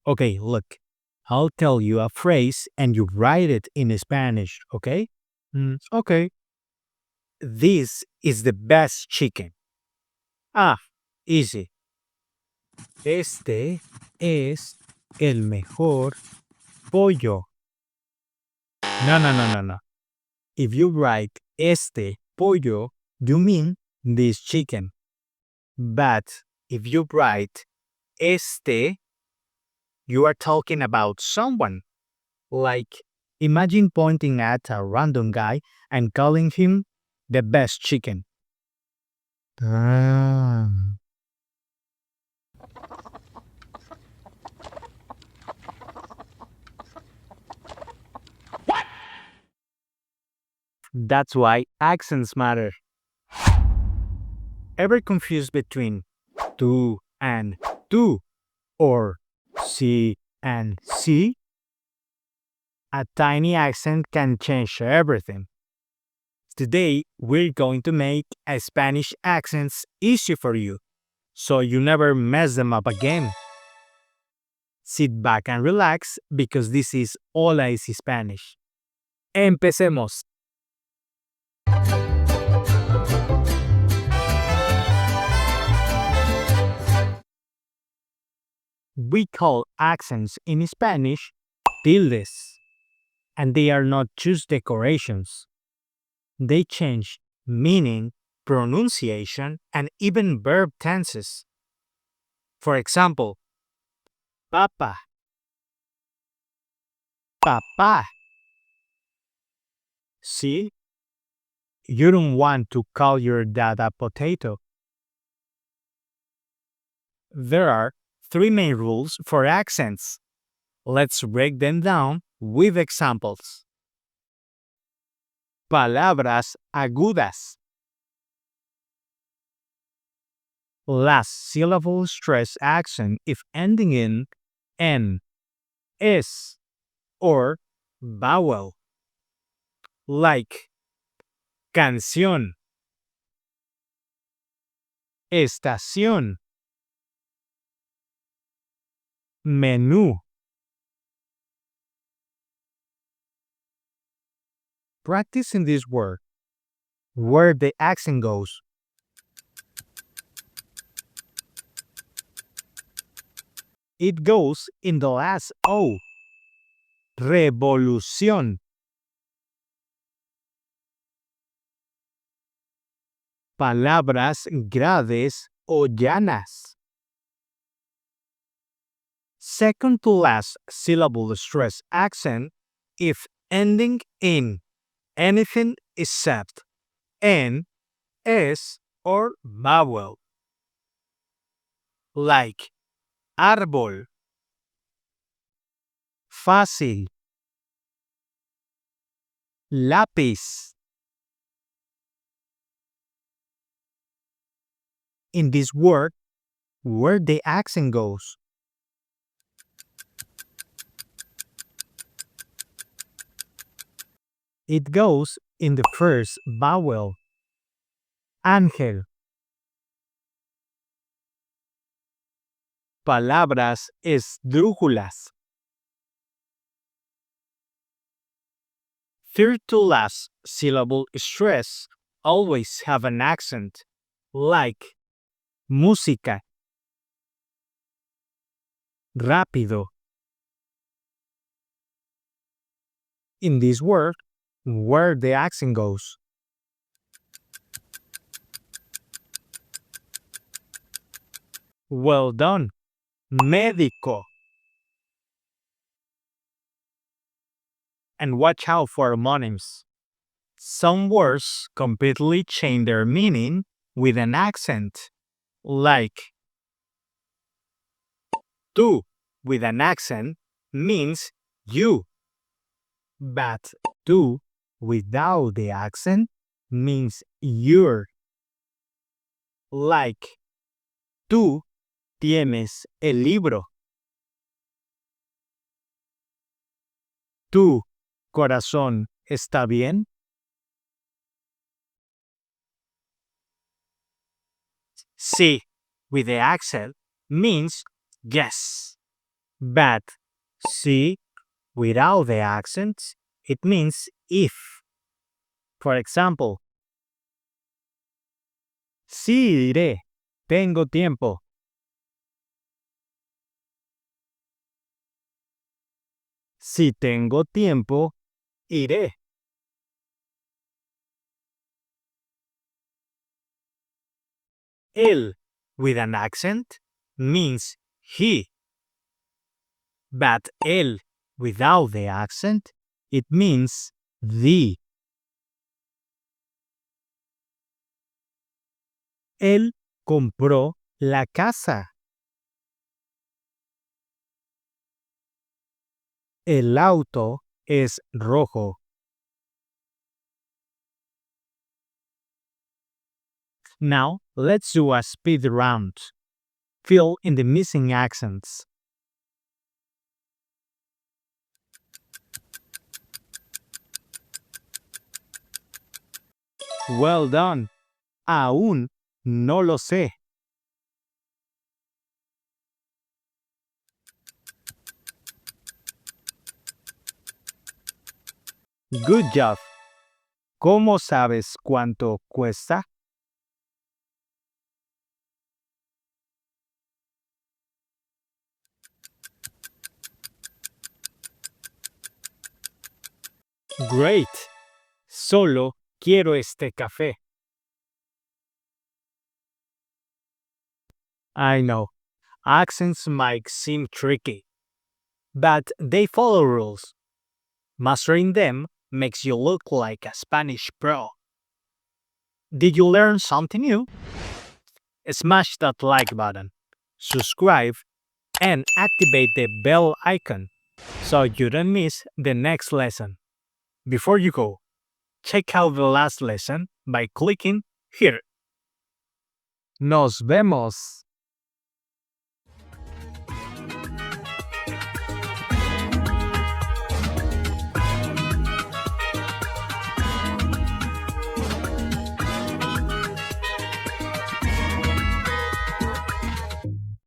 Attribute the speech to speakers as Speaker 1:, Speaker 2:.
Speaker 1: Okay, look. I'll tell you a phrase and you write it in Spanish, okay? Okay. This is the best chicken. Ah, easy. Este es el mejor pollo. No, no, no, no, no. If you write este pollo, you mean this chicken. But if you write este, you are talking about someone. Like, imagine pointing at a random guy and calling him the best chicken. Ah. That's why accents matter. Ever confused between tú and tú or sí and sí? A tiny accent can change everything. Today, we're going to make a Spanish accents easy for you, so you never mess them up again. Sit back and relax because this is Hola Easy Spanish. Empecemos. We call accents in Spanish tildes, and they are not just decorations. They change meaning, pronunciation, and even verb tenses. For example, papa, papá. See, you don't want to call your dad a potato. There are three main rules for accents. Let's break them down with examples. Palabras agudas. Last syllable stress accent if ending in n, s, or vowel. Like canción, estación, menú. Practicing this word where the accent goes. It goes in the last O. Revolución. Palabras graves o llanas. Second to last syllable stress accent if ending in anything except n, s, or vowel. Like árbol, fácil, lápiz. In this word, where the accent goes. It goes in the first vowel. Ángel. Palabras esdrújulas. Third to last syllable stress always have an accent, like música, rápido. In this word, where the accent goes. Well done. Médico. And watch out for homonyms. Some words completely change their meaning with an accent, like tú with an accent means you, but tú without the accent means you're. Like tú tienes el libro. ¿Tu corazón está bien? Sí with the accent means yes. But si without the accent, it means if. For example, sí iré, tengo tiempo. Si tengo tiempo, iré. Él with an accent means he. But él without the accent, it means the. Él compró la casa. El auto es rojo. Now, let's do a speed round. Fill in the missing accents. Well done. Aún no lo sé. Good job. ¿Cómo sabes cuánto cuesta? Great. Solo quiero este café. I know. Accents might seem tricky, but they follow rules. Mastering them makes you look like a Spanish pro. Did you learn something new? Smash that like button, subscribe, and activate the bell icon so you don't miss the next lesson. Before you go, check out the last lesson by clicking here. Nos vemos.